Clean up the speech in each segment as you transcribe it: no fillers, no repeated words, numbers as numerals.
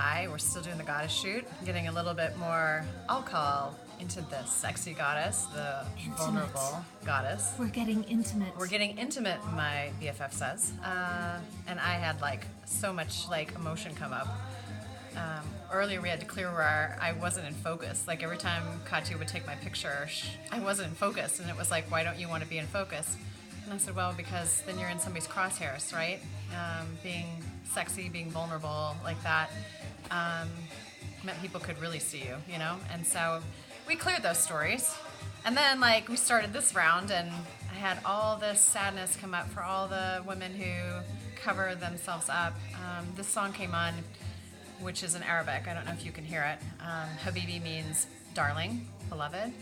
high. We're still doing the goddess shoot, getting a little bit more, I'll call, into the sexy goddess, the vulnerable goddess. We're getting intimate. We're getting intimate, my BFF says. And I had like so much like emotion come up. Earlier we had to clear where I wasn't in focus. Like every time Katya would take my picture, I wasn't in focus. And it was like, why don't you want to be in focus? And I said, well, because then you're in somebody's crosshairs, right? Being sexy, being vulnerable like that meant people could really see you, you know? And so we cleared those stories. And then like we started this round and I had all this sadness come up for all the women who cover themselves up. This song came on, which is in Arabic. I don't know if you can hear it. Habibi means darling, beloved.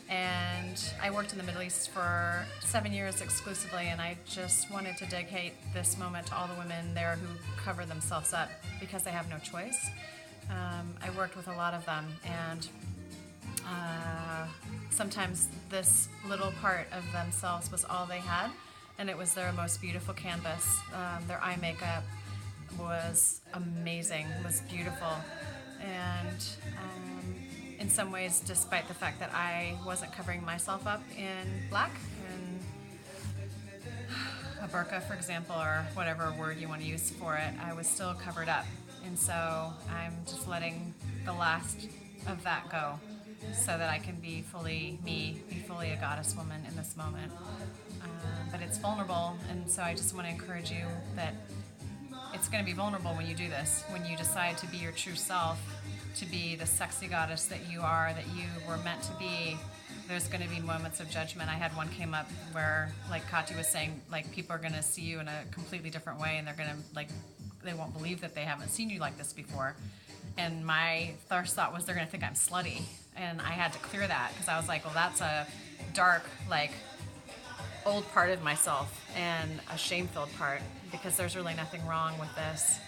And I worked in the Middle East for 7 years exclusively, and I just wanted to dedicate this moment to all the women there who cover themselves up because they have no choice. I worked with a lot of them, and sometimes this little part of themselves was all they had, and it was their most beautiful canvas. Their eye makeup was amazing, was beautiful, and in some ways, despite the fact that I wasn't covering myself up in black, in a burqa, for example, or whatever word you want to use for it, I was still covered up. And so I'm just letting the last of that go so that I can be fully me, be fully a goddess woman in this moment. But it's vulnerable, and so I just want to encourage you that it's going to be vulnerable when you do this, when you decide to be your true self, to be the sexy goddess that you are, that you were meant to be. There's going to be moments of judgment. I had one came up where, like Katya was saying, like people are going to see you in a completely different way, and they're going to like, they won't believe that they haven't seen you like this before. And my first thought was they're going to think I'm slutty, and I had to clear that because I was like, well, that's a dark, like old part of myself and a shame-filled part, because there's really nothing wrong with this.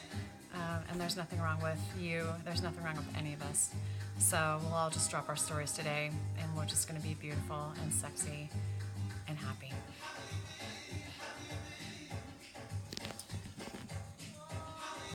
And there's nothing wrong with you. There's nothing wrong with any of us. So we'll all just drop our stories today, and we're just going to be beautiful and sexy and happy.